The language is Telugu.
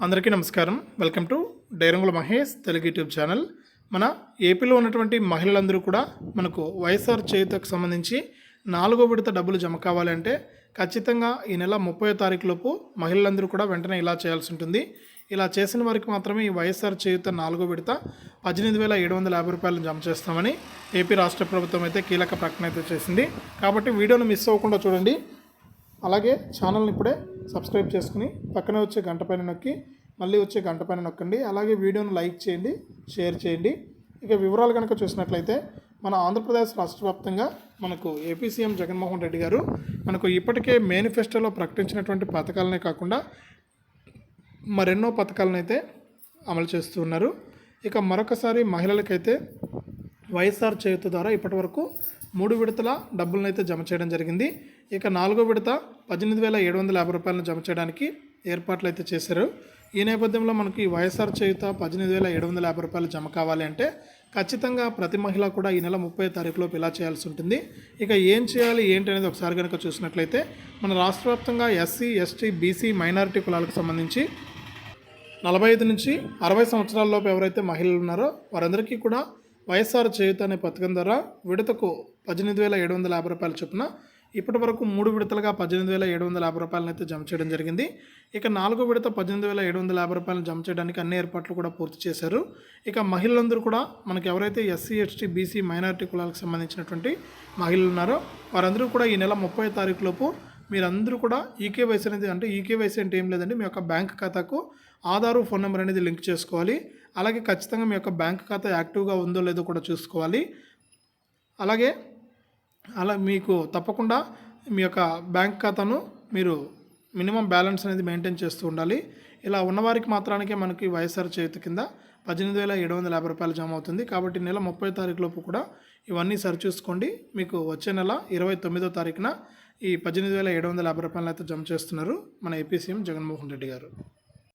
అందరికీ నమస్కారం. Welcome to Dairangula Mahesh Telugu YouTube channel. మన ఏపీలో ఉన్నటువంటి మహిళలందరూ కూడా మనకు వైఎస్ఆర్ చేయూతకు సంబంధించి 4వ విడత డబ్బులు జమ కావాలంటే ఖచ్చితంగా ఈ నెల 30వ తారీఖులోపు మహిళలందరూ కూడా వెంటనే ఇలా చేయాల్సి ఉంటుంది. ఇలా చేసిన వారికి మాత్రమే ఈ వైఎస్ఆర్ చేయూత 4వ విడత 18,750 రూపాయలను జమ చేస్తామని ఏపీ రాష్ట్ర ప్రభుత్వం అయితే కీలక ప్రకటన అయితే చేసింది. కాబట్టి వీడియోను మిస్ అవ్వకుండా చూడండి. అలాగే ఛానల్ని ఇప్పుడే సబ్స్క్రైబ్ చేసుకుని పక్కనే వచ్చే గంట పైన నొక్కి మళ్ళీ వచ్చే గంట పైన నొక్కండి. అలాగే వీడియోను లైక్ చేయండి, షేర్ చేయండి. ఇక వివరాలు కనుక చూసినట్లయితే మన ఆంధ్రప్రదేశ్ రాష్ట్ర వ్యాప్తంగా మనకు ఏపీ సీఎం జగన్మోహన్ రెడ్డి గారు మనకు ఇప్పటికే మేనిఫెస్టోలో ప్రకటించినటువంటి పథకాలనే కాకుండా మరెన్నో పథకాలను అయితే అమలు చేస్తూ ఉన్నారు. ఇక మరొకసారి మహిళలకైతే వైఎస్ఆర్ చేయూత ద్వారా ఇప్పటివరకు 3 విడతల డబ్బులను అయితే జమ చేయడం జరిగింది. ఇక 4వ విడత 18,750 రూపాయలను జమ చేయడానికి ఏర్పాట్లు అయితే చేశారు. ఈ నేపథ్యంలో మనకి వైఎస్ఆర్ చేయూత 18,750 రూపాయలు జమ కావాలి అంటే ఖచ్చితంగా ప్రతి మహిళ కూడా ఈ నెల 30వ తారీఖులోపు ఇలా చేయాల్సి ఉంటుంది. ఇక ఏం చేయాలి ఏంటి అనేది ఒకసారి కనుక చూసినట్లయితే మన రాష్ట్ర వ్యాప్తంగా ఎస్సీ, ఎస్టీ, బీసీ, మైనారిటీ కులాలకు సంబంధించి 45 నుంచి 60 సంవత్సరాలలోపు ఎవరైతే మహిళలు ఉన్నారో వారందరికీ కూడా వైఎస్ఆర్ చేయూత అనే పథకం ద్వారా విడతకు 18,750 రూపాయల చొప్పున ఇప్పటి వరకు 3 విడతలుగా 18,750 రూపాయలను అయితే జమ చేయడం జరిగింది. ఇక 4వ విడత 18,750 రూపాయలను జమ చేయడానికి అన్ని ఏర్పాట్లు కూడా పూర్తి చేశారు. ఇక మహిళలందరూ కూడా మనకి ఎవరైతే ఎస్సీ, ఎస్టీ, బీసీ, మైనారిటీ కులాలకు సంబంధించినటువంటి మహిళలు ఉన్నారో వారందరూ కూడా ఈ నెల 30వ తారీఖులోపు మీరందరూ కూడా ఈకేవైసీ అనేది అంటే ఈకేవైసీ అంటే ఏం లేదండి, మీ యొక్క బ్యాంక్ ఖాతాకు ఆధారు, ఫోన్ నెంబర్ అనేది లింక్ చేసుకోవాలి. అలాగే ఖచ్చితంగా మీ యొక్క బ్యాంక్ ఖాతా యాక్టివ్గా ఉందో లేదో కూడా చూసుకోవాలి. అలాగే మీకు తప్పకుండా మీ యొక్క బ్యాంక్ ఖాతాను మీరు మినిమం బ్యాలెన్స్ అనేది మెయింటైన్ చేస్తూ ఉండాలి. ఇలా ఉన్నవారికి మాత్రానికే మనకి వైఎస్ఆర్ చేయూత కింద 18,750 రూపాయలు జమ అవుతుంది. కాబట్టి నెల 30వ తారీఖులోపు కూడా ఇవన్నీ సరిచూసుకోండి. మీకు వచ్చే నెల 29వ తారీఖున ఈ 18,750 రూపాయలను అయితే జమ చేస్తున్నారు మన ఏపీ సీఎం జగన్మోహన్ రెడ్డి గారు.